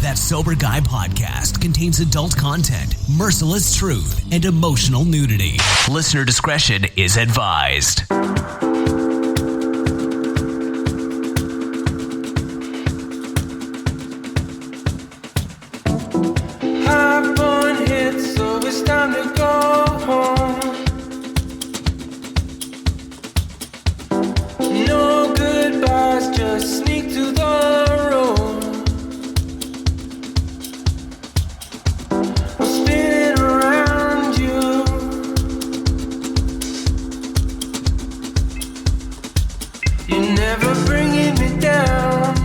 That Sober Guy podcast contains adult content, merciless truth, and emotional nudity. Listener discretion is advised. Hop on hit, so it's time to go home. No goodbyes, just sneak to the road. I'll spin around you. You're never bringing me down.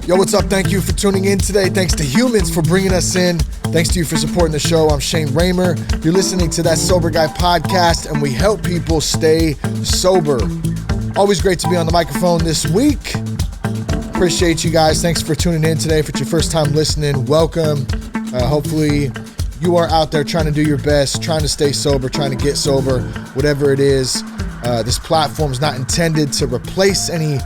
Yo, what's up? Thank you for tuning in today. Thanks to Humans for bringing us in. Thanks to you for supporting the show. I'm Shane Raymer. You're listening to That Sober Guy podcast, and we help people stay sober. Always great to be on the microphone this week. Appreciate you guys. Thanks for tuning in today. If it's your first time listening, welcome. Hopefully you are out there trying to do your best, trying to stay sober, trying to get sober, whatever it is. This platform is not intended to replace any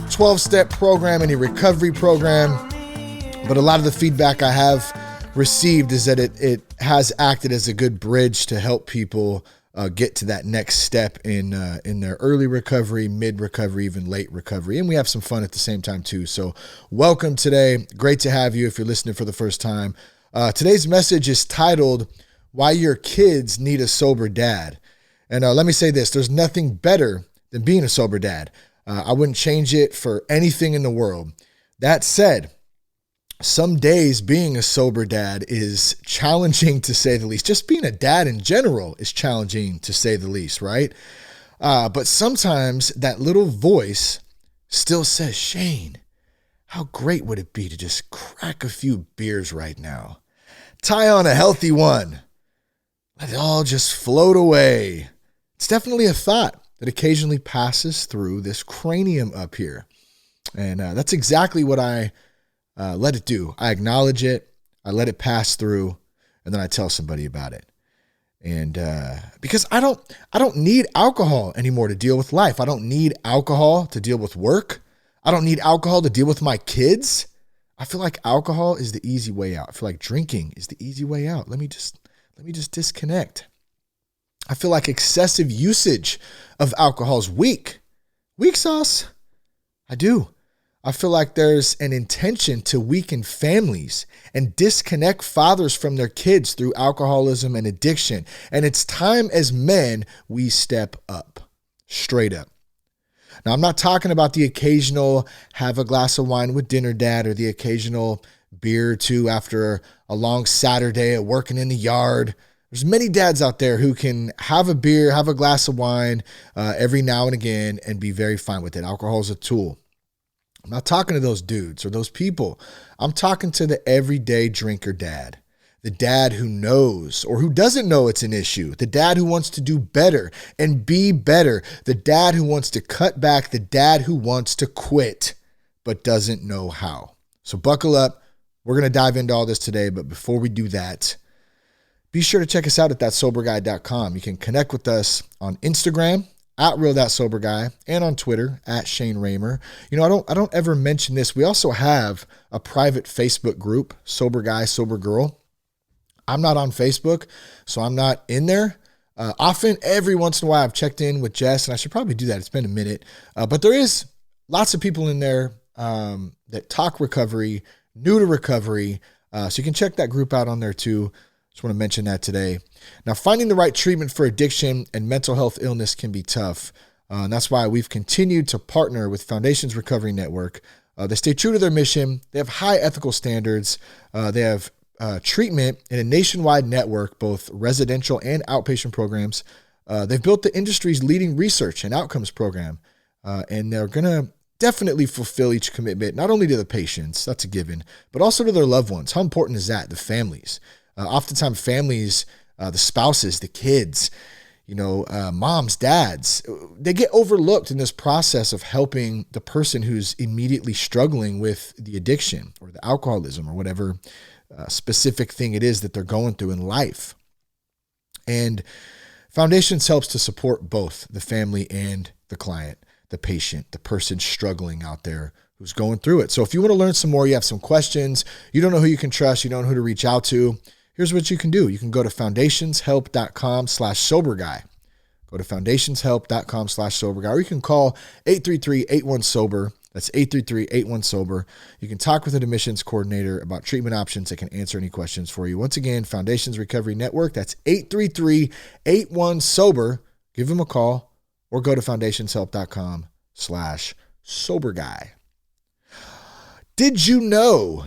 12-step program, any recovery program, but a lot of the feedback I have received is that it has acted as a good bridge to help people get to that next step in their early recovery, mid-recovery, even late recovery, and we have some fun at the same time too. So welcome today. Great to have you if you're listening for the first time. Today's message is titled, Why Your Kids Need a Sober Dad. And let me say this, there's nothing better than being a sober dad. I wouldn't change it for anything in the world. That said, some days being a sober dad is challenging to say the least. Just being a dad in general is challenging to say the least, right? But sometimes that little voice still says, Shane, how great would it be to just crack a few beers right now? Tie on a healthy one. Let it all just float away. It's definitely a thought that occasionally passes through this cranium up here. And that's exactly what I let it do. I acknowledge it, I let it pass through, and then I tell somebody about it. And because I don't need alcohol anymore to deal with life. I don't need alcohol to deal with work. I don't need alcohol to deal with my kids. I feel like alcohol is the easy way out. I feel like drinking is the easy way out. Let me just disconnect. I feel like excessive usage of alcohol is weak. Weak sauce? I do. I feel like there's an intention to weaken families and disconnect fathers from their kids through alcoholism and addiction. And it's time as men we step up, straight up. Now, I'm not talking about the occasional have a glass of wine with dinner dad or the occasional beer or two after a long Saturday at working in the yard. There's many dads out there who can have a beer, have a glass of wine every now and again and be very fine with it. Alcohol is a tool. I'm not talking to those dudes or those people. I'm talking to the everyday drinker dad, the dad who knows or who doesn't know it's an issue, the dad who wants to do better and be better, the dad who wants to cut back, the dad who wants to quit but doesn't know how. So buckle up. We're going to dive into all this today, but before we do that, be sure to check us out at thatsoberguy.com. You can connect with us on Instagram at real.soberguy and on Twitter at Shane Raymer. You know, I don't ever mention this. We also have a private Facebook group, Sober Guy, Sober Girl. I'm not on Facebook, so I'm not in there. Often, every once in a while, I've checked in with Jess, and I should probably do that. It's been a minute. But there is lots of people in there that talk recovery, new to recovery. So you can check that group out on there too. Just want to mention that today. Now, finding the right treatment for addiction and mental health illness can be tough. And that's why we've continued to partner with Foundations Recovery Network. They stay true to their mission. They have high ethical standards. They have treatment in a nationwide network, both residential and outpatient programs. They've built the industry's leading research and outcomes program. And they're going to definitely fulfill each commitment, not only to the patients, that's a given, but also to their loved ones. How important is that? The families. Oftentimes families, the spouses, the kids, moms, dads, they get overlooked in this process of helping the person who's immediately struggling with the addiction or the alcoholism or whatever specific thing it is that they're going through in life. And Foundations helps to support both the family and the client, the patient, the person struggling out there who's going through it. So if you want to learn some more, you have some questions, you don't know who you can trust, you don't know who to reach out to, here's what you can do. You can go to foundationshelp.com/soberguy. Go to foundationshelp.com/soberguy, or you can call 833-81-SOBER. That's 833-81-SOBER. You can talk with an admissions coordinator about treatment options that can answer any questions for you. Once again, Foundations Recovery Network. That's 833-81-SOBER. Give them a call or go to foundationshelp.com/soberguy. Did you know?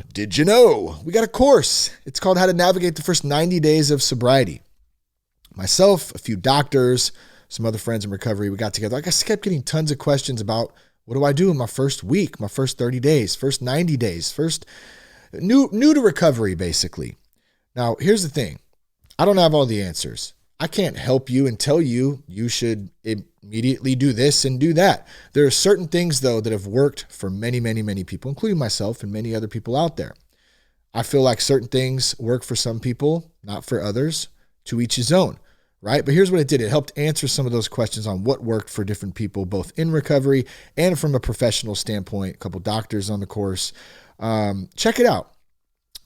We got a course. It's called How to Navigate the First 90 Days of Sobriety. Myself, a few doctors, some other friends in recovery, we got together. I just kept getting tons of questions about what do I do in my first week, my first 30 days, first 90 days, first new to recovery, basically. Now, here's the thing. I don't have all the answers. I can't help you and tell you you should immediately do this and do that. There are certain things, though, that have worked for many, many, many people, including myself and many other people out there. I feel like certain things work for some people, not for others, to each his own. Right? But here's what it did. It helped answer some of those questions on what worked for different people, both in recovery and from a professional standpoint. A couple doctors on the course. Check it out.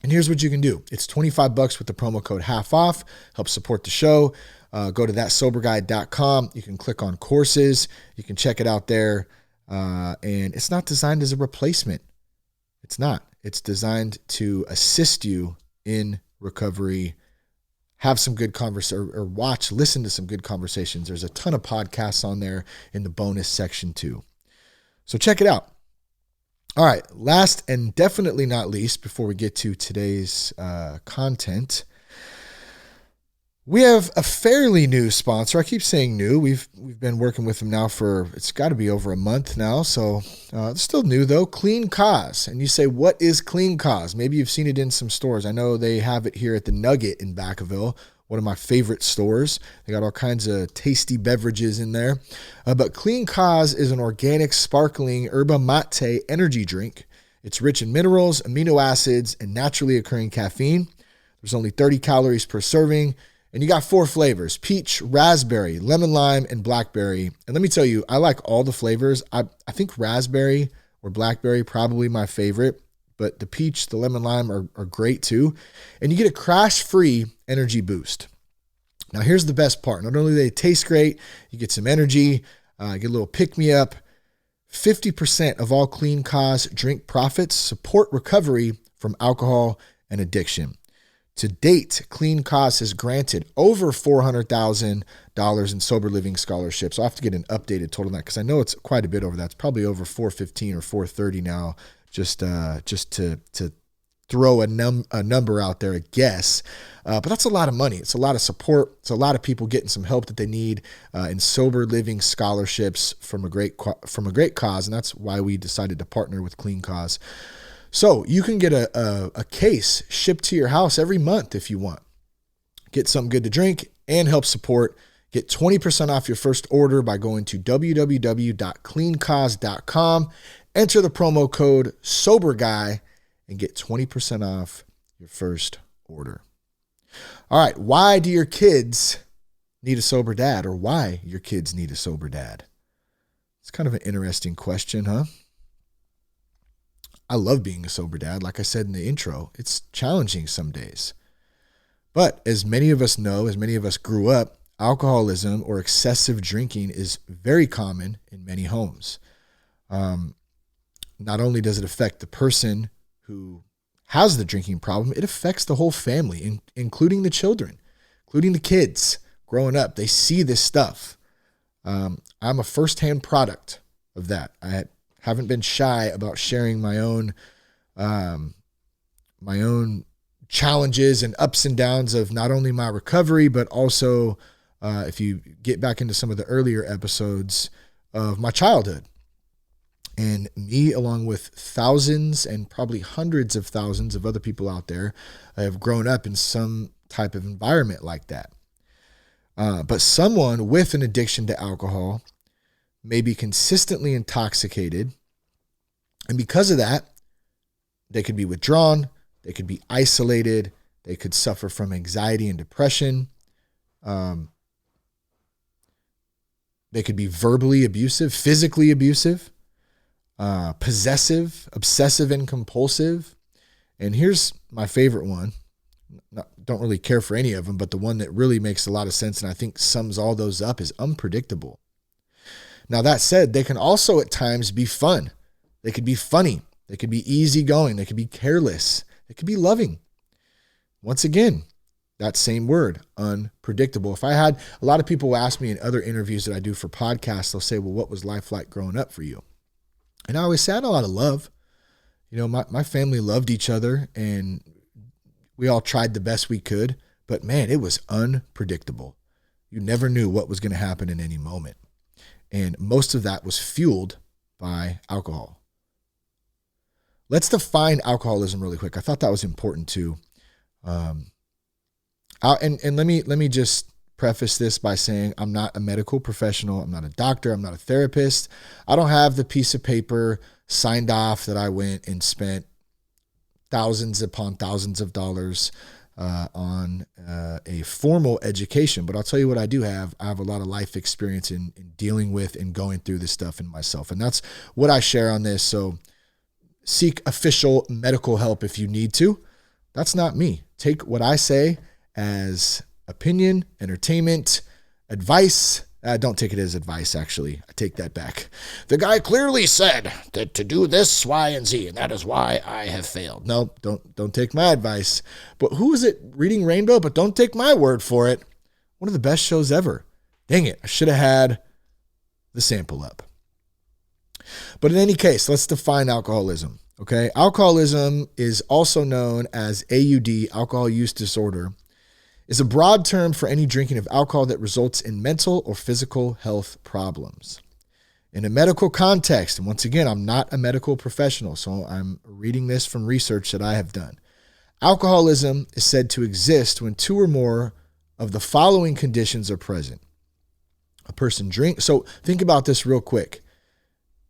And here's what you can do. It's $25 with the promo code half off. Helps support the show. Go to thatsoberguy.com. You can click on courses. You can check it out there. And it's not designed as a replacement. It's not. It's designed to assist you in recovery. Have some good conversation or listen to some good conversations. There's a ton of podcasts on there in the bonus section too. So check it out. All right. Last and definitely not least, before we get to today's content, we have a fairly new sponsor. I keep saying new. We've been working with them now for, it's got to be over a month now. So it's still new though. Clean Cause. And you say, what is Clean Cause? Maybe you've seen it in some stores. I know they have it here at the Nugget in Vacaville, one of my favorite stores. They got all kinds of tasty beverages in there. But Clean Cause is an organic, sparkling yerba mate energy drink. It's rich in minerals, amino acids, and naturally occurring caffeine. There's only 30 calories per serving. And you got 4 flavors: peach, raspberry, lemon lime, and blackberry. And let me tell you, I like all the flavors. I think raspberry or blackberry probably my favorite, but the peach, the lemon lime are great too. And you get a crash-free energy boost. Now here's the best part. Not only do they taste great, you get some energy, get a little pick-me-up. 50% of all Clean Cause drink profits support recovery from alcohol and addiction. To date, Clean Cause has granted over $400,000 in sober living scholarships. I'll have to get an updated total on that because I know it's quite a bit over that. It's probably over 415 or 430 now, just to throw a number out there, a guess. But that's a lot of money. It's a lot of support. It's a lot of people getting some help that they need in sober living scholarships from a great cause, and that's why we decided to partner with Clean Cause. So you can get a case shipped to your house every month if you want. Get something good to drink and help support. Get 20% off your first order by going to www.cleancause.com. Enter the promo code SOBERGUY and get 20% off your first order. All right, why do your kids need a sober dad, or why your kids need a sober dad? It's kind of an interesting question, huh? I love being a sober dad. Like I said in the intro, it's challenging some days. But as many of us know, as many of us grew up, alcoholism or excessive drinking is very common in many homes. Not only does it affect the person who has the drinking problem, it affects the whole family, including the children, including the kids growing up. They see this stuff. I'm a firsthand product of that. I haven't been shy about sharing my own challenges and ups and downs of not only my recovery, but also if you get back into some of the earlier episodes of my childhood. And me, along with thousands and probably hundreds of thousands of other people out there, have grown up in some type of environment like that. But someone with an addiction to alcohol may be consistently intoxicated. And because of that, they could be withdrawn, they could be isolated, they could suffer from anxiety and depression. They could be verbally abusive, physically abusive, possessive, obsessive, and compulsive. And here's my favorite one. Don't really care for any of them, but the one that really makes a lot of sense and I think sums all those up is unpredictable. Now, that said, they can also at times be fun. They could be funny. They could be easygoing. They could be careless. They could be loving. Once again, that same word, unpredictable. If I had a lot of people ask me in other interviews that I do for podcasts, they'll say, well, what was life like growing up for you? And I always say I had a lot of love. You know, my family loved each other and we all tried the best we could, but man, it was unpredictable. You never knew what was going to happen in any moment. And most of that was fueled by alcohol. Let's define alcoholism really quick. I thought that was important too. And let me just preface this by saying I'm not a medical professional. I'm not a doctor. I'm not a therapist. I don't have the piece of paper signed off that I went and spent thousands upon thousands of dollars on a formal education. But I'll tell you what I do have. I have a lot of life experience in dealing with and going through this stuff in myself. And that's what I share on this. So seek official medical help if you need to. That's not me. Take what I say as opinion, entertainment, advice. Don't take it as advice, actually. I take that back. The guy clearly said that to do this, Y, and Z, and that is why I have failed. No, don't take my advice. But who is it reading Rainbow? But don't take my word for it. One of the best shows ever. Dang it, I should have had the sample up. But in any case, let's define alcoholism, okay? Alcoholism is also known as AUD, alcohol use disorder, is a broad term for any drinking of alcohol that results in mental or physical health problems. In a medical context, and once again, I'm not a medical professional, so I'm reading this from research that I have done. Alcoholism is said to exist when two or more of the following conditions are present. A person drinks. So think about this real quick.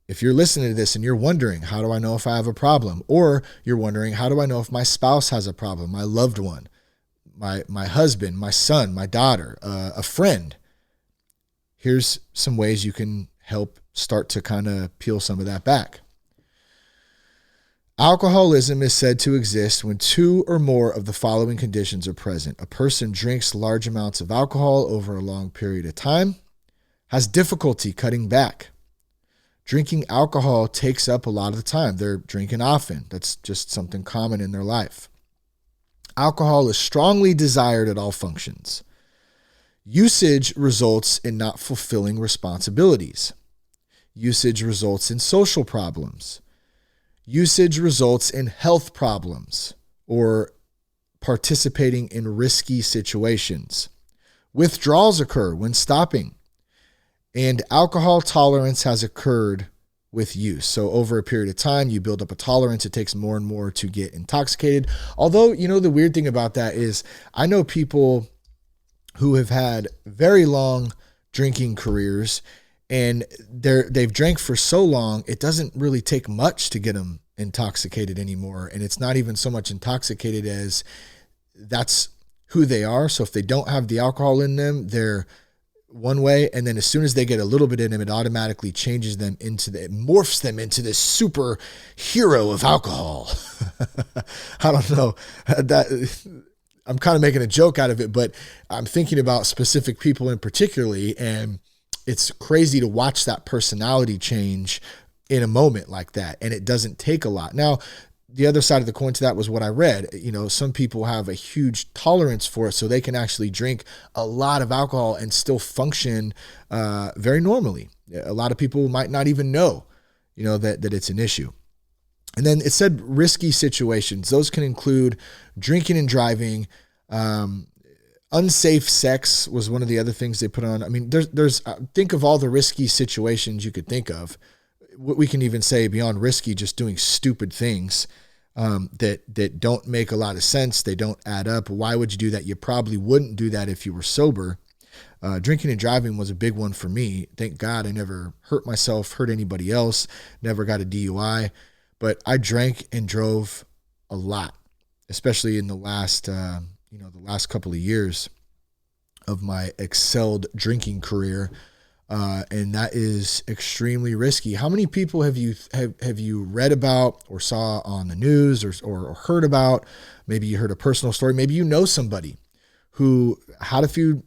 If you're listening to this and you're wondering, how do I know if I have a problem? Or you're wondering, how do I know if my spouse has a problem, my loved one? My husband, my son, my daughter, a friend. Here's some ways you can help start to kind of peel some of that back. Alcoholism is said to exist when two or more of the following conditions are present. A person drinks large amounts of alcohol over a long period of time, has difficulty cutting back. Drinking alcohol takes up a lot of the time. They're drinking often. That's just something common in their life. Alcohol is strongly desired at all functions. Usage results in not fulfilling responsibilities. Usage results in social problems. Usage results in health problems or participating in risky situations. Withdrawals occur when stopping. And alcohol tolerance has occurred with use. So over a period of time, you build up a tolerance. It takes more and more to get intoxicated. Although, you know, the weird thing about that is I know people who have had very long drinking careers and they've drank for so long, it doesn't really take much to get them intoxicated anymore. And it's not even so much intoxicated as that's who they are. So if they don't have the alcohol in them, they're one way, and then as soon as they get a little bit in them, it automatically changes them it morphs them into this super hero of alcohol. I don't know that I'm kind of making a joke out of it, but I'm thinking about specific people in particularly, and it's crazy to watch that personality change in a moment like that. And it doesn't take a lot. Now, the other side of the coin to that was what I read. You know, some people have a huge tolerance for it, so they can actually drink a lot of alcohol and still function very normally. A lot of people might not even know, you know, that it's an issue. And then it said risky situations. Those can include drinking and driving. Unsafe sex was one of the other things they put on. I mean, there's think of all the risky situations you could think of. We can even say beyond risky, just doing stupid things that don't make a lot of sense. They don't add up. Why would you do that? You probably wouldn't do that if you were sober. Drinking and driving was a big one for me. Thank God I never hurt myself, hurt anybody else, never got a DUI. But I drank and drove a lot, especially in the last couple of years of my excelled drinking career. And that is extremely risky. How many people have you read about or saw on the news or heard about? Maybe you heard a personal story. Maybe you know somebody who had a few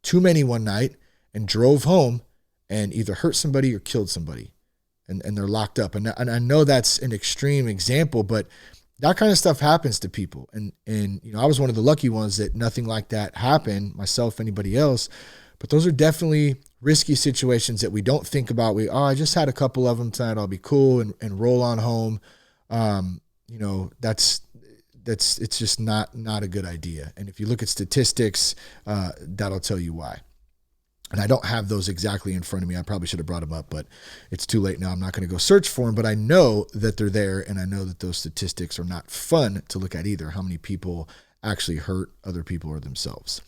too many one night and drove home and either hurt somebody or killed somebody, and they're locked up. And I know that's an extreme example, but that kind of stuff happens to people. And I was one of the lucky ones that nothing like that happened, myself, anybody else. But those are definitely risky situations that we don't think about. I just had a couple of them tonight, I'll be cool and roll on home. It's just not a good idea. And if you look at statistics, that'll tell you why. And I don't have those exactly in front of me. I probably should have brought them up, but it's too late now. I'm not going to go search for them, but I know that they're there, and I know that those statistics are not fun to look at either. How many people actually hurt other people or themselves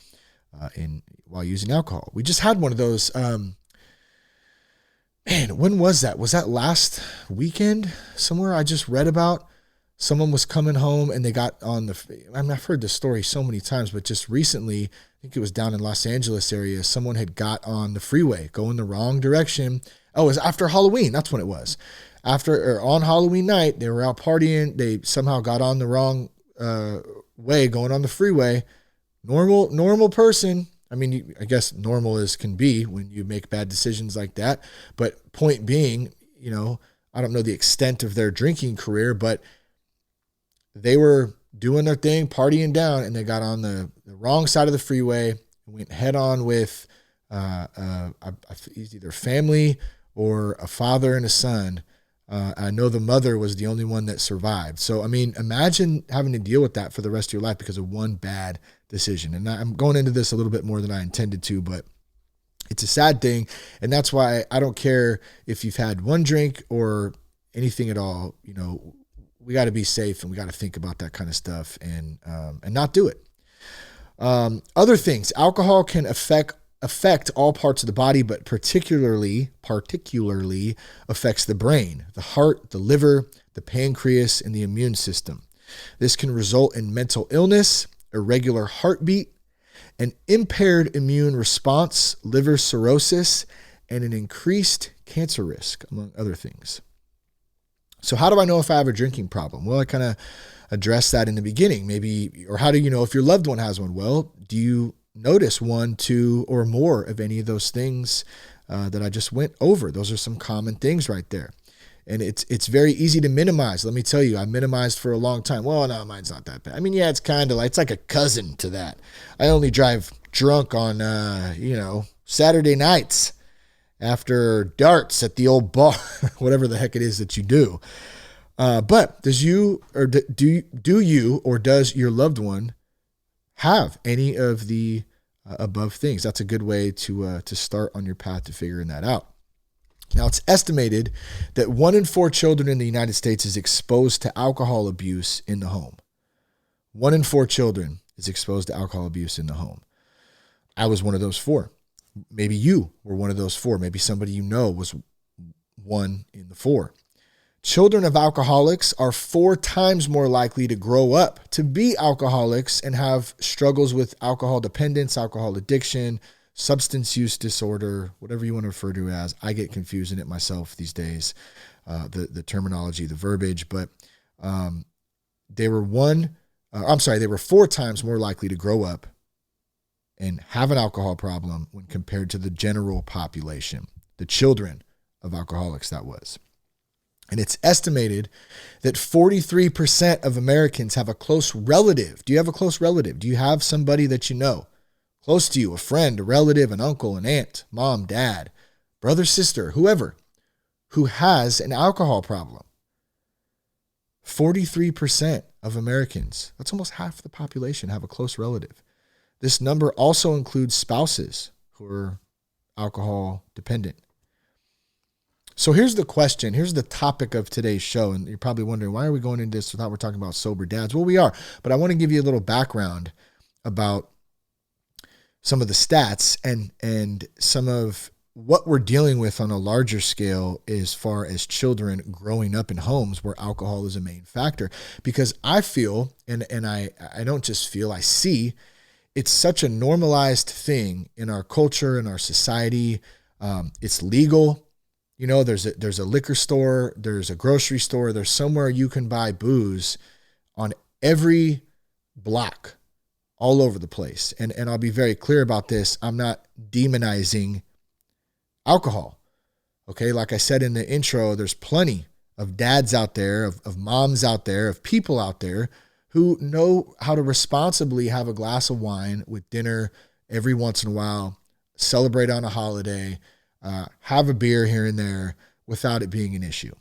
while using alcohol? We just had one of those. When was that? Was that last weekend somewhere? I just read about someone was coming home and they got on I've heard this story so many times, but just recently, I think it was down in Los Angeles area, someone had got on the freeway going the wrong direction. Oh, it was after Halloween. That's when it was. On Halloween night, they were out partying. They somehow got on the wrong way going on the freeway. Normal person. I mean, I guess normal as can be when you make bad decisions like that. But point being, I don't know the extent of their drinking career, but they were doing their thing, partying down, and they got on the wrong side of the freeway and went head on with either family or a father and a son. I know the mother was the only one that survived. So, I mean, imagine having to deal with that for the rest of your life because of one bad decision. And I'm going into this a little bit more than I intended to, but it's a sad thing. And that's why I don't care if you've had one drink or anything at all. We got to be safe, and we got to think about that kind of stuff and not do it. Other things, alcohol can affect all parts of the body, but particularly affects the brain, the heart, the liver, the pancreas, and the immune system. This can result in mental illness, irregular heartbeat, an impaired immune response, liver cirrhosis, and an increased cancer risk, among other things. So how do I know if I have a drinking problem? Well, I kind of addressed that in the beginning. Maybe, or how do you know if your loved one has one? Well, do you notice one, two, or more of any of those things that I just went over? Those are some common things right there. And it's very easy to minimize. Let me tell you, I minimized for a long time. Well, no, mine's not that bad. I mean, yeah, it's kind of like, it's like a cousin to that. I only drive drunk on, Saturday nights after darts at the old bar, whatever the heck it is that you do. But do you or does your loved one have any of the above things? That's a good way to start on your path to figuring that out. Now, it's estimated that 1 in 4 children in the United States is exposed to alcohol abuse in the home. 1 in 4 children is exposed to alcohol abuse in the home. I was one of those 4. Maybe you were one of those 4. Maybe somebody you know was one in the 4. Children of alcoholics are 4 times more likely to grow up to be alcoholics and have struggles with alcohol dependence, alcohol addiction, substance use disorder, whatever you want to refer to it as. I get confused in it myself these days, the terminology, the verbiage, but they were 4 times more likely to grow up and have an alcohol problem when compared to the general population, the children of alcoholics, that was. And it's estimated that 43% of Americans have a close relative. Do you have a close relative? Do you have somebody that you know, close to you, a friend, a relative, an uncle, an aunt, mom, dad, brother, sister, whoever, who has an alcohol problem? 43% of Americans, that's almost half the population, have a close relative. This number also includes spouses who are alcohol dependent. So here's the question. Here's the topic of today's show. And you're probably wondering, why are we going into this without we're talking about sober dads? Well, we are. But I want to give you a little background about some of the stats and some of what we're dealing with on a larger scale as far as children growing up in homes where alcohol is a main factor. Because I feel, and I don't just feel, I see, it's such a normalized thing in our culture, in our society. It's legal. There's a liquor store, there's a grocery store, there's somewhere you can buy booze on every block all over the place. And I'll be very clear about this. I'm not demonizing alcohol. Okay. Like I said in the intro, there's plenty of dads out there, of moms out there, of people out there who know how to responsibly have a glass of wine with dinner every once in a while, celebrate on a holiday, have a beer here and there without it being an issue.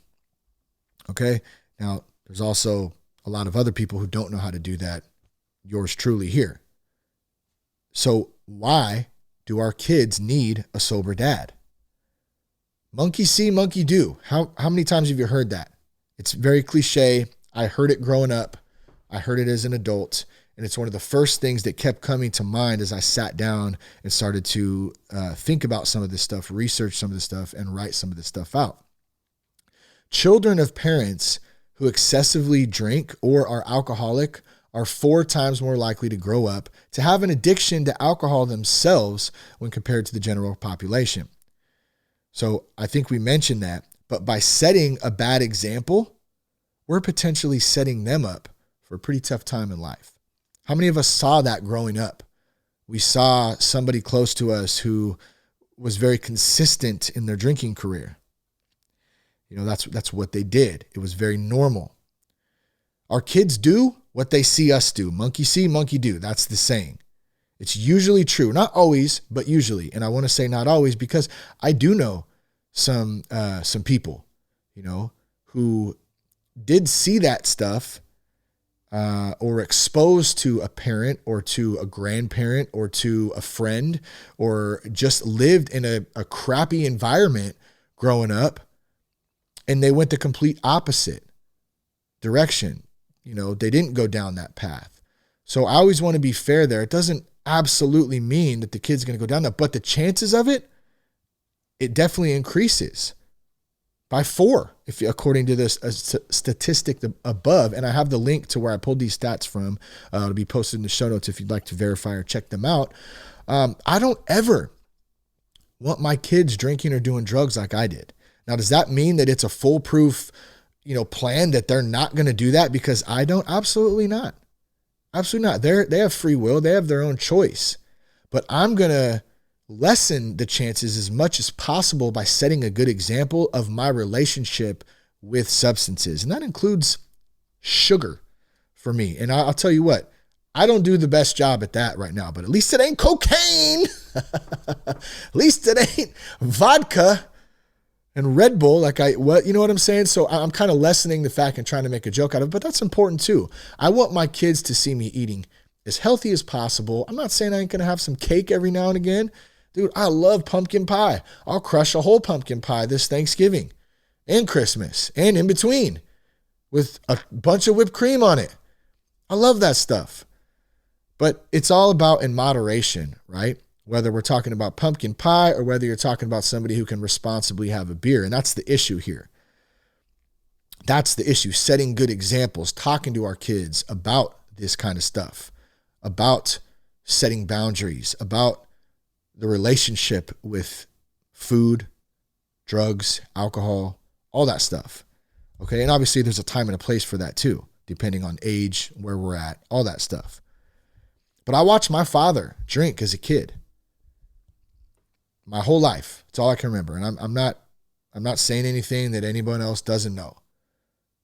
Okay. Now, there's also a lot of other people who don't know how to do that. Yours truly here. So why do our kids need a sober dad? Monkey see, monkey do. How many times have you heard that? It's very cliche. I heard it growing up. I heard it as an adult. And it's one of the first things that kept coming to mind as I sat down and started to think about some of this stuff, research some of this stuff, and write some of this stuff out. Children of parents who excessively drink or are alcoholic are 4 times more likely to grow up to have an addiction to alcohol themselves when compared to the general population. So I think we mentioned that, but by setting a bad example, we're potentially setting them up for a pretty tough time in life. How many of us saw that growing up? We saw somebody close to us who was very consistent in their drinking career. That's what they did. It was very normal. Our kids do what they see us do. Monkey see, monkey do. That's the saying. It's usually true. Not always, but usually. And I want to say not always because I do know some people, who did see that stuff or exposed to a parent or to a grandparent or to a friend or just lived in a crappy environment growing up, and they went the complete opposite direction. They didn't go down that path. So I always want to be fair there. It doesn't absolutely mean that the kid's going to go down that, but the chances of it definitely increases by 4, according to this statistic above. And I have the link to where I pulled these stats from. It'll be posted in the show notes if you'd like to verify or check them out. I don't ever want my kids drinking or doing drugs like I did. Now, does that mean that it's a foolproof, plan that they're not going to do that because I don't? Absolutely not. Absolutely not. They have free will. They have their own choice. But I'm going to lessen the chances as much as possible by setting a good example of my relationship with substances. And that includes sugar for me. And I'll tell you what, I don't do the best job at that right now, but at least it ain't cocaine. At least it ain't vodka and Red Bull. You know what I'm saying? So I'm kind of lessening the fact and trying to make a joke out of it, but that's important too. I want my kids to see me eating as healthy as possible. I'm not saying I ain't going to have some cake every now and again. Dude, I love pumpkin pie. I'll crush a whole pumpkin pie this Thanksgiving and Christmas and in between with a bunch of whipped cream on it. I love that stuff. But it's all about in moderation, right? Whether we're talking about pumpkin pie or whether you're talking about somebody who can responsibly have a beer. And that's the issue here. That's the issue. Setting good examples, talking to our kids about this kind of stuff, about setting boundaries, about the relationship with food, drugs, alcohol, all that stuff. Okay. And obviously there's a time and a place for that too, depending on age, where we're at, all that stuff. But I watched my father drink as a kid. My whole life. It's all I can remember. And I'm not saying anything that anyone else doesn't know.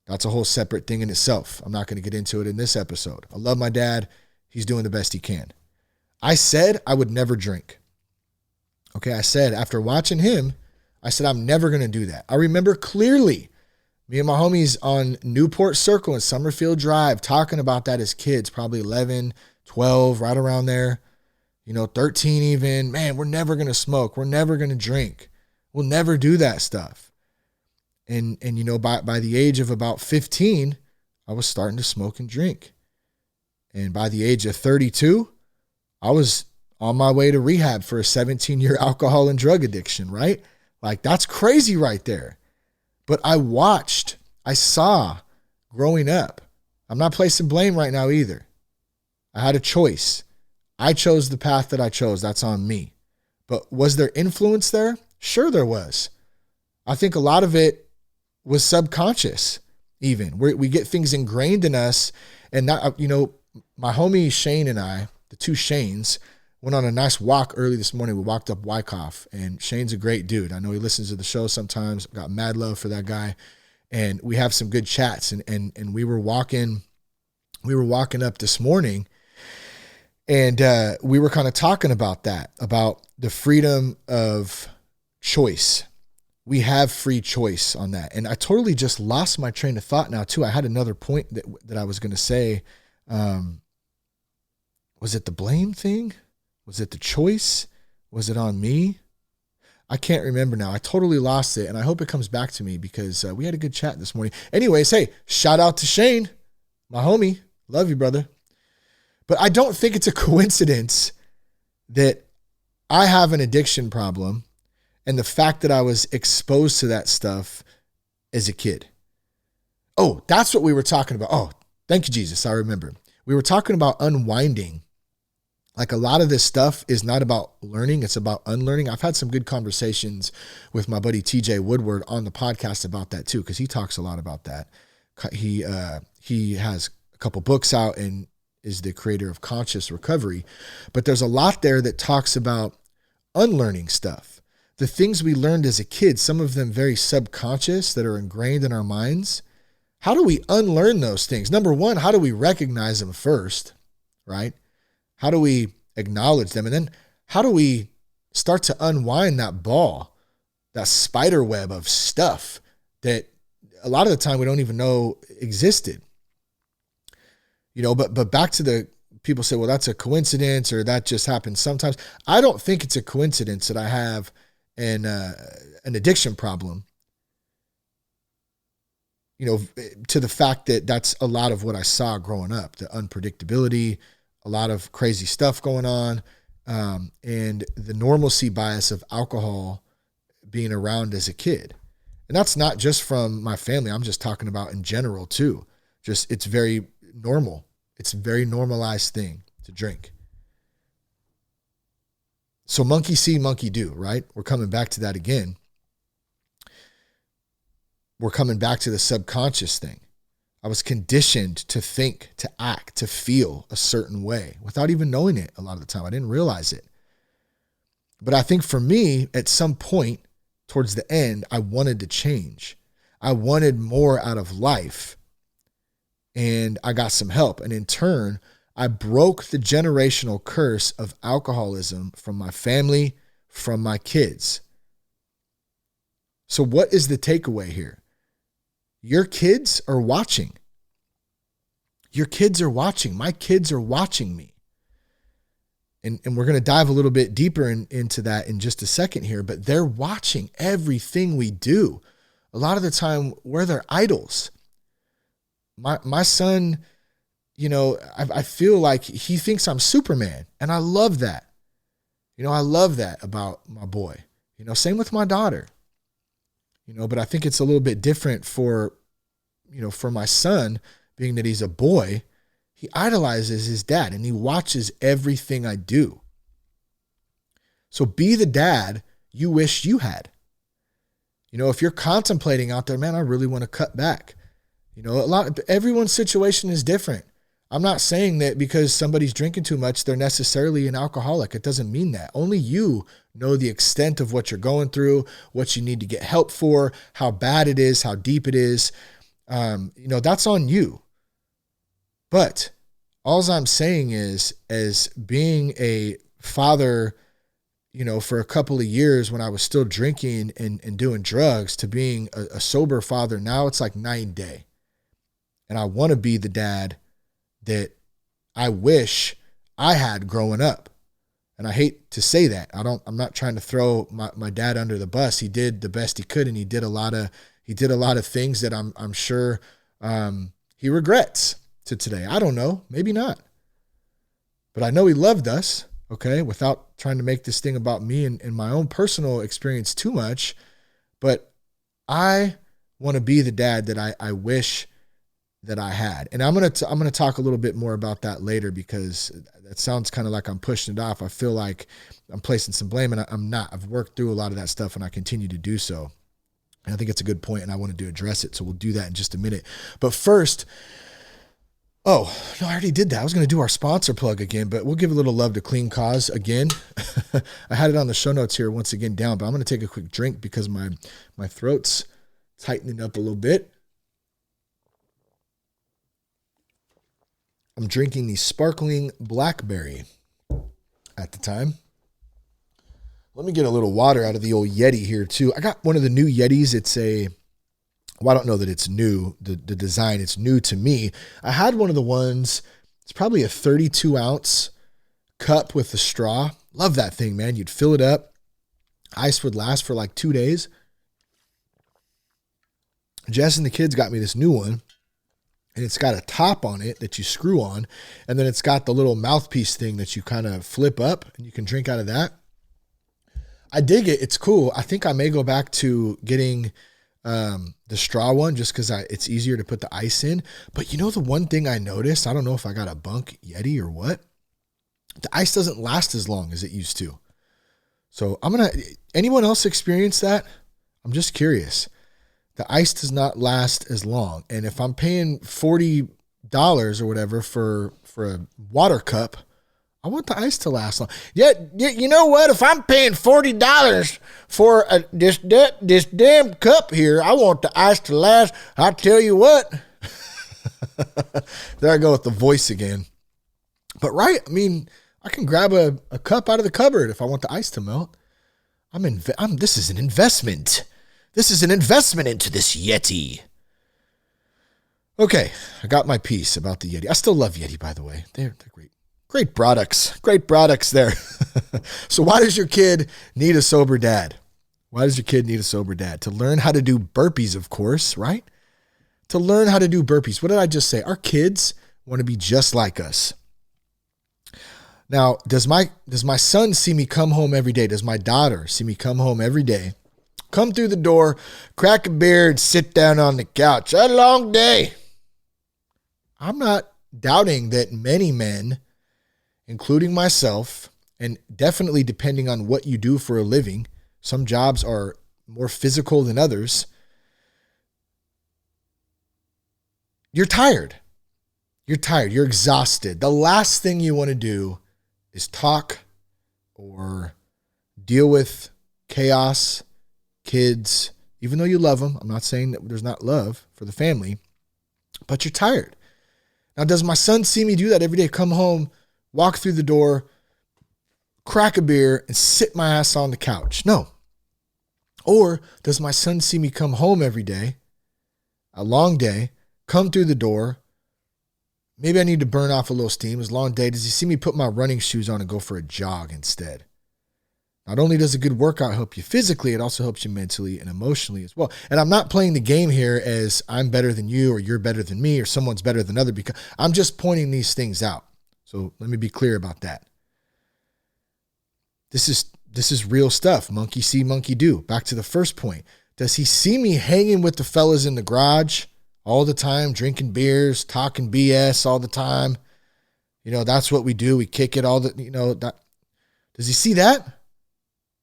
That's a whole separate thing in itself. I'm not going to get into it in this episode. I love my dad. He's doing the best he can. I said I would never drink. Okay, I said after watching him, I said I'm never going to do that. I remember clearly me and my homies on Newport Circle and Summerfield Drive talking about that as kids, probably 11, 12, right around there, 13 even. Man, we're never going to smoke. We're never going to drink. We'll never do that stuff. And by the age of about 15, I was starting to smoke and drink. And by the age of 32, I was on my way to rehab for a 17-year alcohol and drug addiction, right? That's crazy right there. But I saw growing up. I'm not placing blame right now either. I had a choice. I chose the path that I chose. That's on me. But was there influence there? Sure there was. I think a lot of it was subconscious even. We get things ingrained in us. And not, my homie Shane and I, the two Shanes, went on a nice walk early this morning. We walked up Wyckoff, and Shane's a great dude. I know he listens to the show sometimes. Got mad love for that guy. And we have some good chats. And we were walking up this morning, and we were kind of talking about that, about the freedom of choice. We have free choice on that. And I totally just lost my train of thought now too. I had another point that I was going to say. Was it the blame thing? Was it the choice? Was it on me? I can't remember now. I totally lost it, and I hope it comes back to me because we had a good chat this morning. Anyways, hey, shout out to Shane, my homie. Love you, brother. But I don't think it's a coincidence that I have an addiction problem and the fact that I was exposed to that stuff as a kid. Oh, that's what we were talking about. Oh, thank you, Jesus. I remember. We were talking about unwinding. Like a lot of this stuff is not about learning. It's about unlearning. I've had some good conversations with my buddy TJ Woodward on the podcast about that too, because he talks a lot about that. He has a couple books out and is the creator of Conscious Recovery. But there's a lot there that talks about unlearning stuff. The things we learned as a kid, some of them very subconscious that are ingrained in our minds. How do we unlearn those things? Number one, how do we recognize them first, right? How do we acknowledge them? And then how do we start to unwind that ball, that spider web of stuff that a lot of the time we don't even know existed? But back to the people say, well, that's a coincidence or that just happens sometimes. I don't think it's a coincidence that I have an addiction problem, to the fact that that's a lot of what I saw growing up, the unpredictability, a lot of crazy stuff going on, and the normalcy bias of alcohol being around as a kid. And that's not just from my family. I'm just talking about in general too. Just, it's very normal. It's a very normalized thing to drink. So monkey see, monkey do, right? We're coming back to that again. We're coming back to the subconscious thing. I was conditioned to think, to act, to feel a certain way without even knowing it a lot of the time. I didn't realize it. But I think for me, at some point towards the end, I wanted to change. I wanted more out of life. And I got some help. And in turn, I broke the generational curse of alcoholism from my family, from my kids. So what is the takeaway here? Your kids are watching. Your kids are watching. My kids are watching me. And we're going to dive a little bit deeper into that in just a second here, but they're watching everything we do. A lot of the time, we're their idols. My son, I feel like he thinks I'm Superman, and I love that. I love that about my boy. Same with my daughter. But I think it's a little bit different for my son, being that he's a boy. He idolizes his dad and he watches everything I do. So be the dad you wish you had. If you're contemplating out there, man, I really want to cut back. Everyone's situation is different. I'm not saying that because somebody's drinking too much, they're necessarily an alcoholic. It doesn't mean that. Only you know the extent of what you're going through, what you need to get help for, how bad it is, how deep it is. That's on you. But all I'm saying is, as being a father, for a couple of years when I was still drinking and doing drugs, to being a sober father, now it's like night and day. And I want to be the dad that I wish I had growing up. And I hate to say that. I'm not trying to throw my dad under the bus. He did the best he could, and he did a lot of things that I'm sure he regrets to today. I don't know, maybe not. But I know he loved us, okay, without trying to make this thing about me and my own personal experience too much. But I want to be the dad that I wish that I had. And I'm going to talk a little bit more about that later, because that sounds kind of like I'm pushing it off. I feel like I'm placing some blame, and I'm not. I've worked through a lot of that stuff, and I continue to do so. And I think it's a good point, and I wanted to address it. So we'll do that in just a minute. But first, oh, no, I already did that. I was going to do our sponsor plug again, but we'll give a little love to Clean Cause again. I had it on the show notes here once again down, but I'm going to take a quick drink because my throat's tightening up a little bit. I'm drinking the sparkling blackberry at the time. Let me get a little water out of the old Yeti here too. I got one of the new Yetis. It's well, I don't know that it's new. The design, it's new to me. I had one of the ones, it's probably a 32 ounce cup with a straw. Love that thing, man. You'd fill it up. Ice would last for like 2 days. Jess and the kids got me this new one, and it's got a top on it that you screw on, and then it's got the little mouthpiece thing that you kind of flip up, and you can drink out of that. I dig it. It's cool. I think I may go back to getting the straw one just because it's easier to put the ice in. But you know, the one thing I noticed, I don't know if I got a bunk Yeti or what, the ice doesn't last as long as it used to. So anyone else experience that? I'm just curious. The ice does not last as long. And if I'm paying $40 or whatever for a water cup, I want the ice to last long. Yeah, you know what? If I'm paying $40 for this damn cup here, I want the ice to last. I tell you what. There I go with the voice again. But right, I mean, I can grab a cup out of the cupboard if I want the ice to melt. This is an investment. This is an investment into this Yeti. Okay, I got my piece about the Yeti. I still love Yeti, by the way. They're great. Great products. Great products there. So why does your kid need a sober dad? Why does your kid need a sober dad? To learn how to do burpees, of course, right? To learn how to do burpees. What did I just say? Our kids want to be just like us. Now, does my son see me come home every day? Does my daughter see me come home every day? Come through the door, crack a beer, and sit down on the couch. A long day. I'm not doubting that many men, including myself, and definitely depending on what you do for a living, some jobs are more physical than others. You're tired. You're tired. You're exhausted. The last thing you want to do is talk or deal with chaos, kids, even though you love them. I'm not saying that there's not love for the family, but you're tired. Now, does my son see me do that every day? Come home, walk through the door, crack a beer, and sit my ass on the couch? No. Or does my son see me come home every day, a long day, come through the door, maybe I need to burn off a little steam, it's a long day. Does he see me put my running shoes on and go for a jog instead? Not only does a good workout help you physically, it also helps you mentally and emotionally as well. And I'm not playing the game here as I'm better than you or you're better than me or someone's better than other, because I'm just pointing these things out. So let me be clear about that. This is real stuff. Monkey see, monkey do. Back to the first point. Does he see me hanging with the fellas in the garage all the time, drinking beers, talking BS all the time? You know, that's what we do. We kick it all the, that. Does he see that?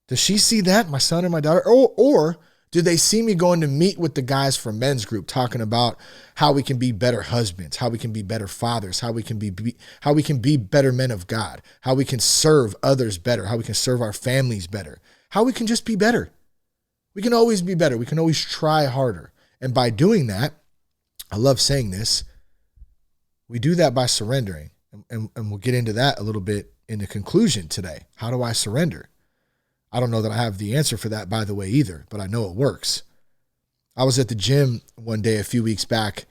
Does she see that, my son and my daughter? Or do they see me going to meet with the guys from men's group talking about how we can be better husbands, how we can be better fathers, how we can be better men of God, how we can serve others better, how we can serve our families better, how we can just be better. We can always be better. We can always try harder. And by doing that, I love saying this, we do that by surrendering. And we'll get into that a little bit in the conclusion today. How do I surrender? I don't know that I have the answer for that, by the way, either, but I know it works. I was at the gym one day a few weeks back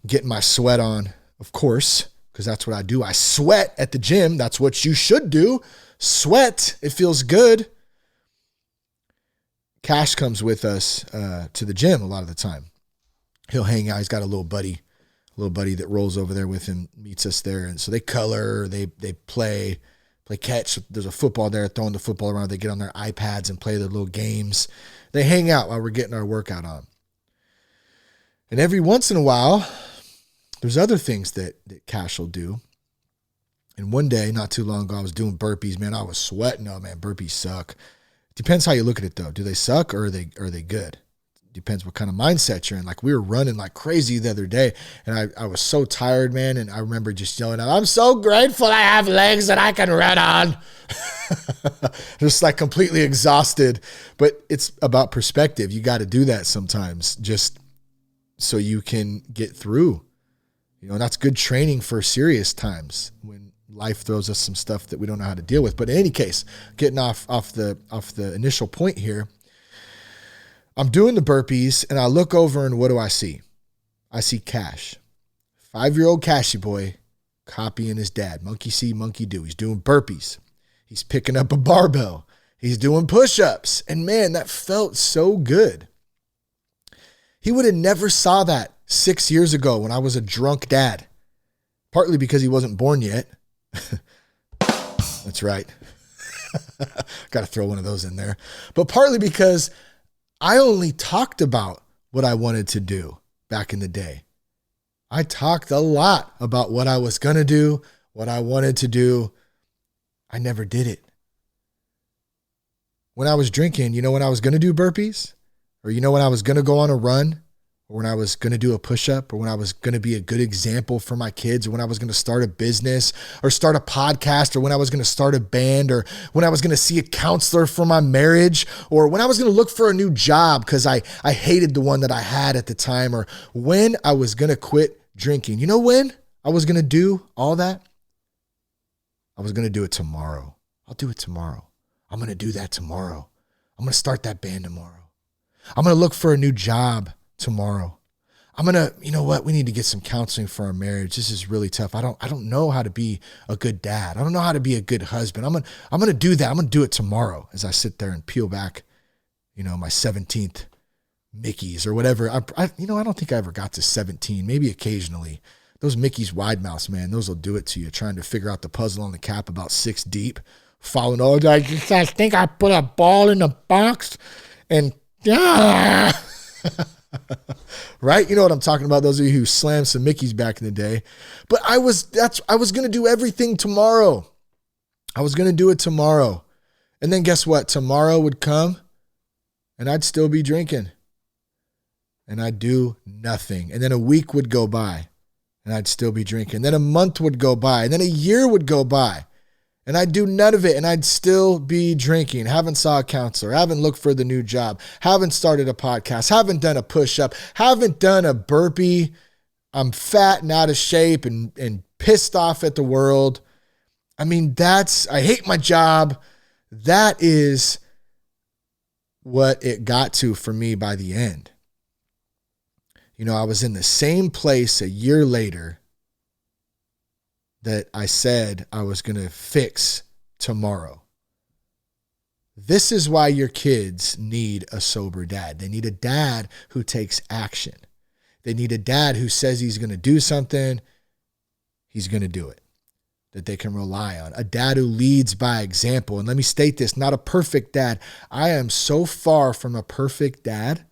getting my sweat on, of course, because that's what I do. I sweat at the gym. That's what you should do. Sweat. It feels good. Cash comes with us to the gym a lot of the time. He'll hang out. He's got a little buddy that rolls over there with him, meets us there. And so they color, they play catch. There's a football there, throwing the football around. They get on their iPads and play their little games. They hang out while we're getting our workout on. And every once in a while, there's other things that cash will do. And one day, not too long ago, I was doing burpees, man. I was sweating. Oh man, burpees suck. Depends how you look at it though. Do they suck or are they good? Depends what kind of mindset you're in. Like we were running like crazy the other day and I was so tired, man. And I remember just yelling out, I'm so grateful I have legs that I can run on. Just like completely exhausted. But it's about perspective. You got to do that sometimes just so you can get through. You know, and that's good training for serious times when life throws us some stuff that we don't know how to deal with. But in any case, getting off the initial point here, I'm doing the burpees and I look over and what do I see? I see Cash, 5-year-old Cashy boy copying his dad. Monkey see, monkey do. He's doing burpees. He's picking up a barbell. He's doing push-ups. And man, that felt so good. He would have never saw that 6 years ago when I was a drunk dad, partly because he wasn't born yet. That's right. Got to throw one of those in there. But partly because I only talked about what I wanted to do back in the day. I talked a lot about what I was going to do, what I wanted to do. I never did it. When I was drinking, you know when I was going to do burpees? Or you know when I was going to go on a run? Or when I was going to do a push-up, or when I was going to be a good example for my kids, or when I was going to start a business or start a podcast, or when I was going to start a band, or when I was going to see a counselor for my marriage, or when I was going to look for a new job because I hated the one that I had at the time, or when I was going to quit drinking. You know when I was going to do all that? I was going to do it tomorrow. I'll do it tomorrow. I'm going to do that tomorrow. I'm going to start that band tomorrow. I'm going to look for a new job tomorrow. I'm going to, you know what? We need to get some counseling for our marriage. This is really tough. I don't know how to be a good dad. I don't know how to be a good husband. I'm going to do that. I'm going to do it tomorrow as I sit there and peel back, you know, my 17th Mickey's or whatever. I don't think I ever got to 17, maybe occasionally. Those Mickey's wide mouths, man, those will do it to you. Trying to figure out the puzzle on the cap about 6 deep, following all. I think I put a ball in the box and right? You know what I'm talking about. Those of you who slammed some Mickeys back in the day. But I was going to do everything tomorrow. I was going to do it tomorrow. And then guess what? Tomorrow would come and I'd still be drinking. And I'd do nothing. And then a week would go by and I'd still be drinking. Then a month would go by and then a year would go by. And I'd do none of it, and I'd still be drinking. Haven't saw a counselor, haven't looked for the new job, haven't started a podcast, haven't done a push-up, haven't done a burpee. I'm fat and out of shape and pissed off at the world. I mean, I hate my job. That is what it got to for me by the end. You know, I was in the same place a year later that I said I was going to fix tomorrow. This is why your kids need a sober dad. They need a dad who takes action. They need a dad who says he's going to do something, he's going to do it, that they can rely on. A dad who leads by example. And let me state this, not a perfect dad. I am so far from a perfect dad.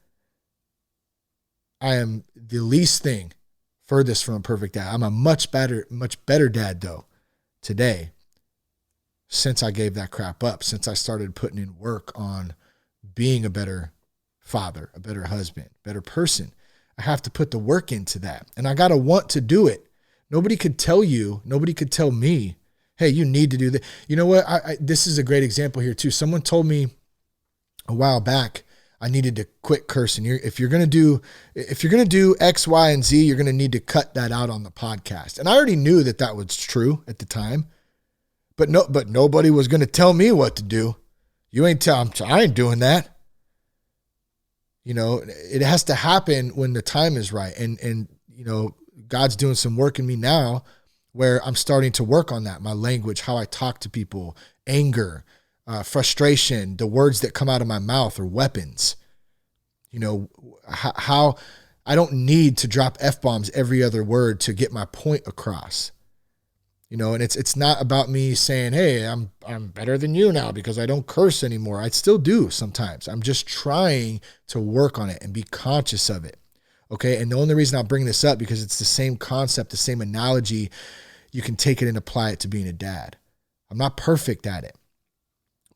I am the least thing furthest from a perfect dad. I'm a much better dad though today since I gave that crap up, since I started putting in work on being a better father, a better husband, better person. I have to put the work into that and I got to want to do it. Nobody could tell me, hey, you need to do that. You know what? This is a great example here too. Someone told me a while back, I needed to quit cursing. If you're going to do X, Y, and Z, you're going to need to cut that out on the podcast. And I already knew that was true at the time, but nobody was going to tell me what to do. I ain't doing that. You know, it has to happen when the time is right. And, you know, God's doing some work in me now where I'm starting to work on that. My language, how I talk to people, anger, frustration, the words that come out of my mouth are weapons. You know, how I don't need to drop F-bombs every other word to get my point across. You know, and it's not about me saying, hey, I'm better than you now because I don't curse anymore. I still do sometimes. I'm just trying to work on it and be conscious of it. Okay. And the only reason I'll bring this up because it's the same concept, the same analogy. You can take it and apply it to being a dad. I'm not perfect at it,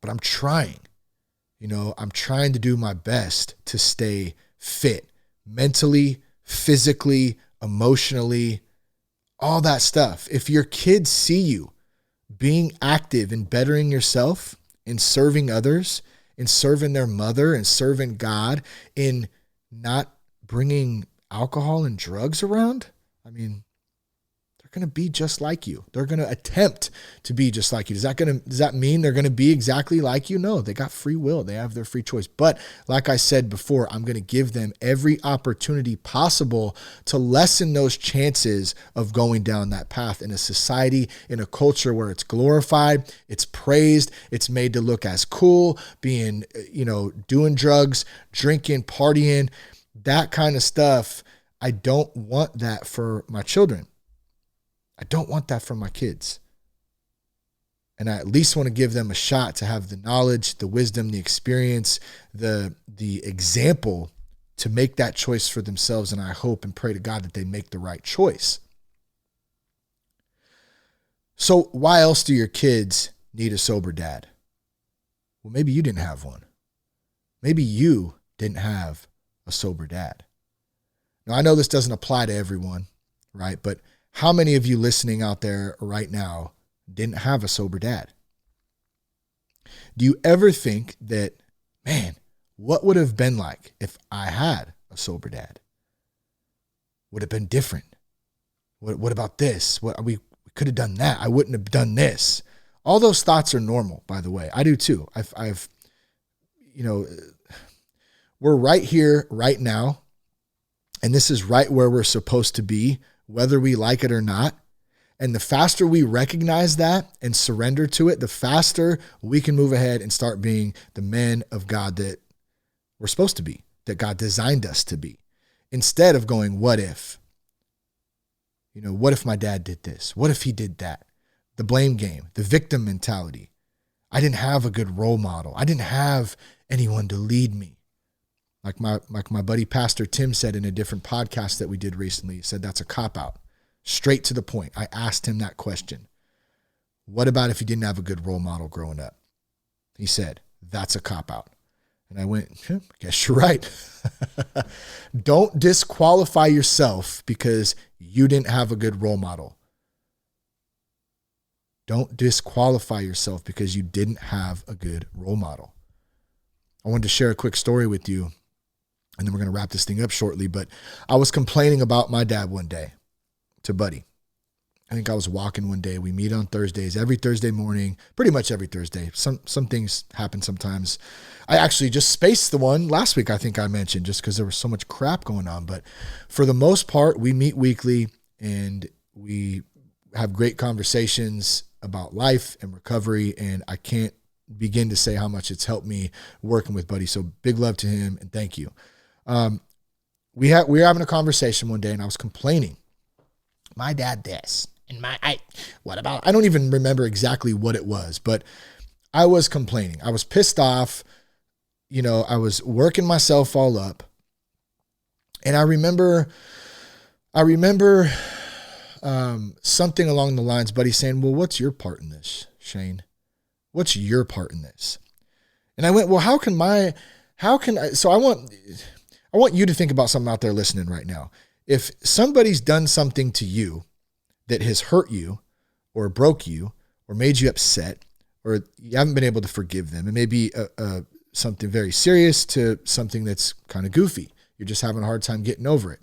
but I'm trying. I'm trying to do my best to stay fit mentally, physically, emotionally, all that stuff. If your kids see you being active in bettering yourself, in serving others, in serving their mother, and serving God, in not bringing alcohol and drugs around, they're going to be just like you. They're going to attempt to be just like you. Does that mean they're going to be exactly like you? No, they got free will. They have their free choice. But like I said before, I'm going to give them every opportunity possible to lessen those chances of going down that path in a society, in a culture where it's glorified, it's praised, it's made to look as cool, being, doing drugs, drinking, partying, that kind of stuff. I don't want that for my children. I don't want that for my kids. And I at least want to give them a shot to have the knowledge, the wisdom, the experience, the example to make that choice for themselves. And I hope and pray to God that they make the right choice. So why else do your kids need a sober dad? Well, maybe you didn't have one. Maybe you didn't have a sober dad. Now, I know this doesn't apply to everyone, right? But how many of you listening out there right now didn't have a sober dad? Do you ever think that, man, what would have been like if I had a sober dad? Would have been different. What about this? We could have done that. I wouldn't have done this. All those thoughts are normal, by the way. I do too. We're right here, right now. And this is right where we're supposed to be, whether we like it or not. And the faster we recognize that and surrender to it, the faster we can move ahead and start being the men of God that we're supposed to be, that God designed us to be. Instead of going, what if? What if my dad did this? What if he did that? The blame game, the victim mentality. I didn't have a good role model. I didn't have anyone to lead me. Like my buddy Pastor Tim said in a different podcast that we did recently, he said that's a cop-out. Straight to the point. I asked him that question. What about if you didn't have a good role model growing up? He said, that's a cop-out. And I went, I guess you're right. Don't disqualify yourself because you didn't have a good role model. Don't disqualify yourself because you didn't have a good role model. I wanted to share a quick story with you, and then we're going to wrap this thing up shortly. But I was complaining about my dad one day to Buddy. I think I was walking one day. We meet on Thursdays, every Thursday morning, pretty much every Thursday. Some things happen sometimes. I actually just spaced the one last week, I think I mentioned, just because there was so much crap going on. But for the most part, we meet weekly and we have great conversations about life and recovery. And I can't begin to say how much it's helped me working with Buddy. So big love to him and thank you. We were having a conversation one day and I was complaining. My dad this and what about, I don't even remember exactly what it was, but I was complaining. I was pissed off. I was working myself all up. And I remember something along the lines, Buddy saying, well, what's your part in this, Shane? What's your part in this? And I went, well, so I want you to think about something out there listening right now. If somebody's done something to you that has hurt you or broke you or made you upset or you haven't been able to forgive them, it may be something very serious to something that's kind of goofy. You're just having a hard time getting over it.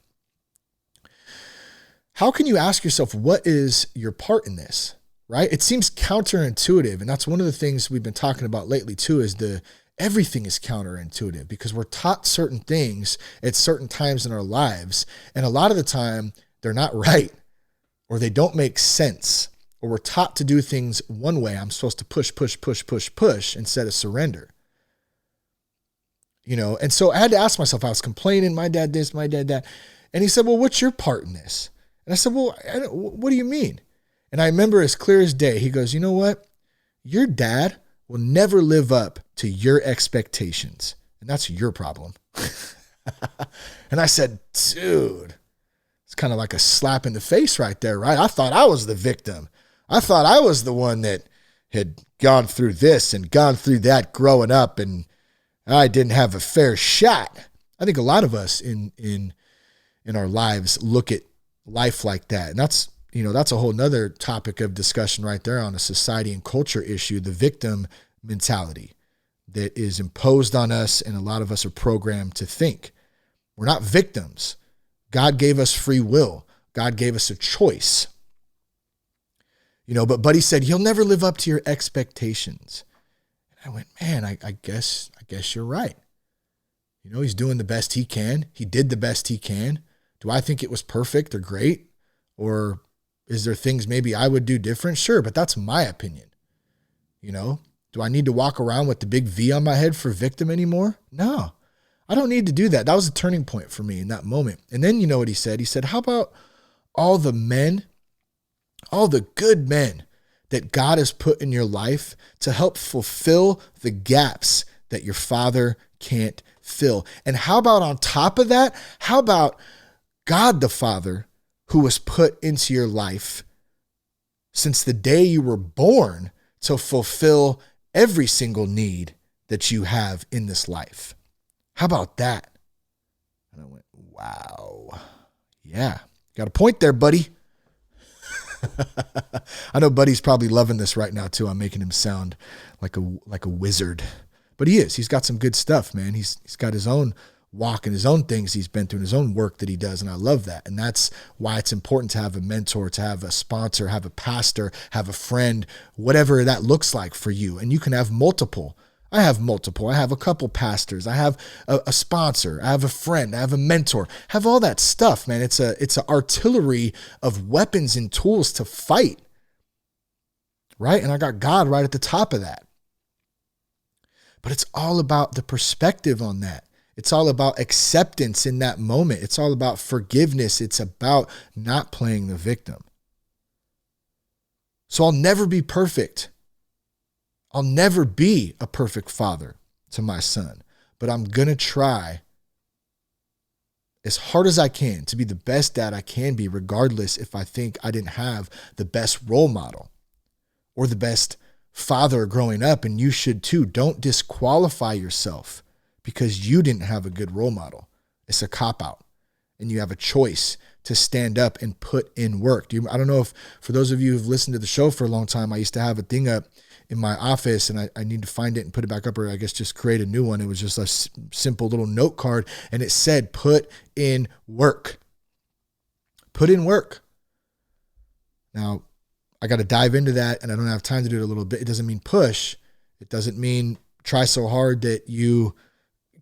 How can you ask yourself, what is your part in this, right? It seems counterintuitive. And that's one of the things we've been talking about lately too, is everything is counterintuitive because we're taught certain things at certain times in our lives. And a lot of the time they're not right or they don't make sense, or we're taught to do things one way. I'm supposed to push instead of surrender, And so I had to ask myself, I was complaining, my dad this, my dad that. And he said, well, what's your part in this? And I said, well, what do you mean? And I remember as clear as day, he goes, you know what? Your dad will never live up to your expectations. And that's your problem. And I said, dude, it's kind of like a slap in the face right there, right? I thought I was the victim. I thought I was the one that had gone through this and gone through that growing up, and I didn't have a fair shot. I think a lot of us in our lives look at life like that. And that's a whole nother topic of discussion right there on a society and culture issue, the victim mentality that is imposed on us, and a lot of us are programmed to think. We're not victims. God gave us free will. God gave us a choice. But Buddy said, you'll never live up to your expectations. And I went, man, I guess you're right. He's doing the best he can. He did the best he can. Do I think it was perfect or great? Or is there things maybe I would do different? Sure, but that's my opinion. Do I need to walk around with the big V on my head for victim anymore? No, I don't need to do that. That was a turning point for me in that moment. And then you know what he said? He said, how about all the men, all the good men that God has put in your life to help fulfill the gaps that your father can't fill? And how about on top of that, how about God the Father, who was put into your life since the day you were born to fulfill every single need that you have in this life? How about that? And I went, wow. Yeah, got a point there, buddy. I know Buddy's probably loving this right now too. I'm making him sound like a wizard, but he is. He's got some good stuff, man. He's got his own walk and his own things he's been through and his own work that he does. And I love that. And that's why it's important to have a mentor, to have a sponsor, have a pastor, have a friend, whatever that looks like for you. And you can have multiple. I have multiple. I have a couple pastors. I have a sponsor. I have a friend. I have a mentor. I have all that stuff, man. It's an artillery of weapons and tools to fight, right? And I got God right at the top of that. But it's all about the perspective on that. It's all about acceptance in that moment. It's all about forgiveness. It's about not playing the victim. So I'll never be perfect. I'll never be a perfect father to my son, but I'm going to try as hard as I can to be the best dad I can be, regardless if I think I didn't have the best role model or the best father growing up. And you should too. Don't disqualify yourself because you didn't have a good role model. It's a cop-out, and you have a choice to stand up and put in work. I don't know if, for those of you who've listened to the show for a long time, I used to have a thing up in my office, and I need to find it and put it back up, or I guess just create a new one. It was just a simple little note card, and it said, put in work. Put in work. Now, I got to dive into that, and I don't have time to do it a little bit. It doesn't mean push. It doesn't mean try so hard that you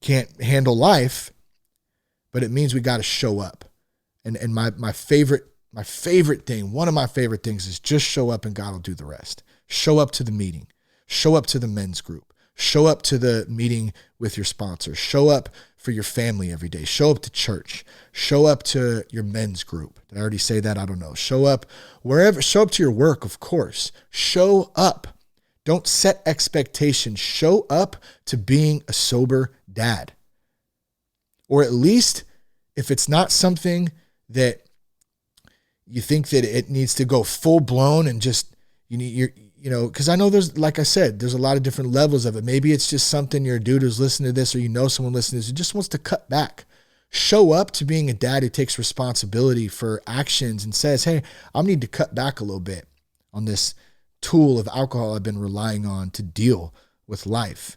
can't handle life, but it means we got to show up. And my favorite thing, one of my favorite things is just show up and God will do the rest. Show up to the meeting, show up to the men's group, show up to the meeting with your sponsor, show up for your family every day, show up to church, show up to your men's group. Did I already say that? I don't know. Show up wherever, show up to your work, of course. Show up. Don't set expectations. Show up to being a sober dad. Or at least if it's not something that you think that it needs to go full blown and just, because I know there's, like I said, there's a lot of different levels of it. Maybe it's just something you're a dude who's listening to this, or someone listening to this who just wants to cut back. Show up to being a dad who takes responsibility for actions and says, hey, I need to cut back a little bit on this tool of alcohol I've been relying on to deal with life.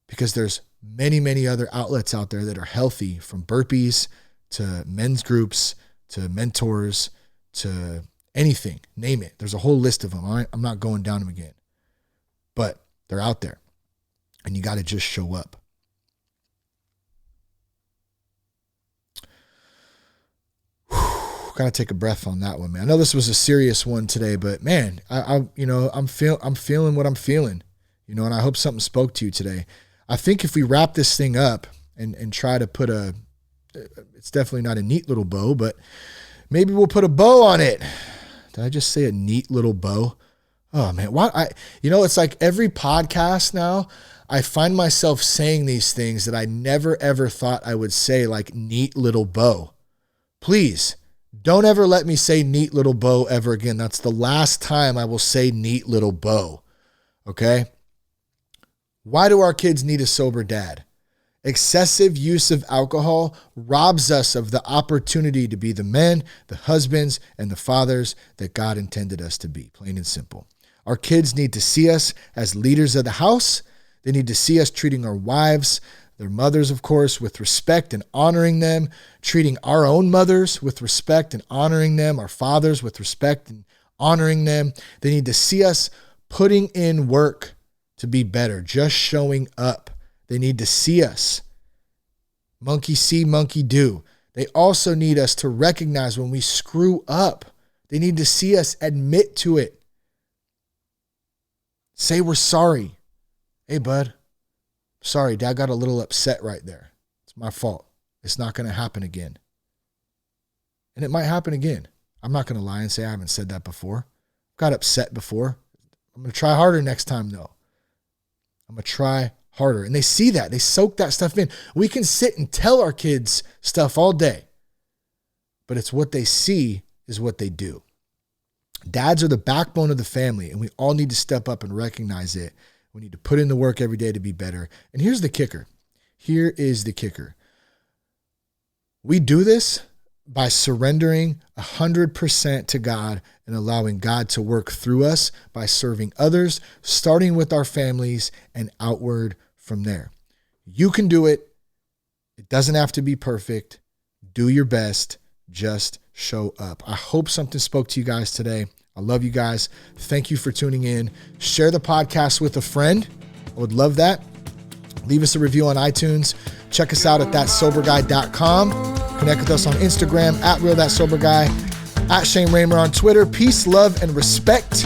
Because there's many, many other outlets out there that are healthy, from burpees to men's groups to mentors to anything, name it. There's a whole list of them. I'm not going down them again, but they're out there, and you got to just show up. Got to take a breath on that one, man. I know this was a serious one today, but man, I'm feeling what I'm feeling, and I hope something spoke to you today. I think if we wrap this thing up and try to put it's definitely not a neat little bow, but maybe we'll put a bow on it. Did I just say a neat little bow? Oh man, it's like every podcast now I find myself saying these things that I never ever thought I would say, like neat little bow. Please don't ever let me say neat little bow ever again. That's the last time I will say neat little bow. Okay? Why do our kids need a sober dad? Excessive use of alcohol robs us of the opportunity to be the men, the husbands, and the fathers that God intended us to be, plain and simple. Our kids need to see us as leaders of the house. They need to see us treating our wives, their mothers, of course, with respect and honoring them, treating our own mothers with respect and honoring them, our fathers with respect and honoring them. They need to see us putting in work to be better, just showing up. They need to see us. Monkey see, monkey do. They also need us to recognize when we screw up. They need to see us admit to it. Say we're sorry. Hey, bud. Sorry, Dad got a little upset right there. It's my fault. It's not going to happen again. And it might happen again. I'm not going to lie and say I haven't said that before. Got upset before. I'm going to try harder next time, though. I'm going to try harder. And they see that. They soak that stuff in. We can sit and tell our kids stuff all day, but it's what they see is what they do. Dads are the backbone of the family, and we all need to step up and recognize it. We need to put in the work every day to be better. And here's the kicker. Here is the kicker. We do this by surrendering 100% to God and allowing God to work through us by serving others, starting with our families and outward from there. You can do it. It doesn't have to be perfect. Do your best. Just show up. I hope something spoke to you guys today. I love you guys. Thank you for tuning in. Share the podcast with a friend. I would love that. Leave us a review on iTunes. Check us out at thatsoberguy.com. Connect with us on Instagram at realthatsoberguy, at Shane Raymer on Twitter. Peace, love, and respect.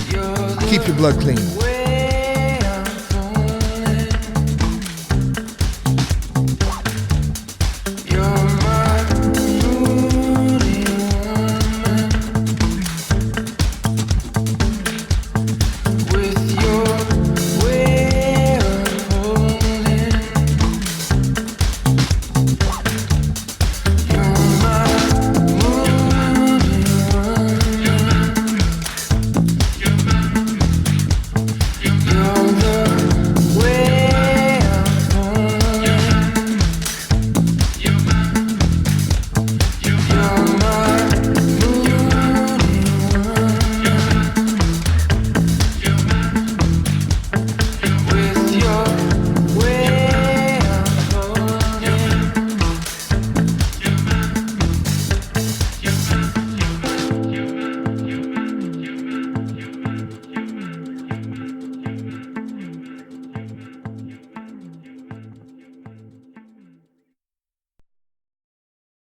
Keep your blood clean.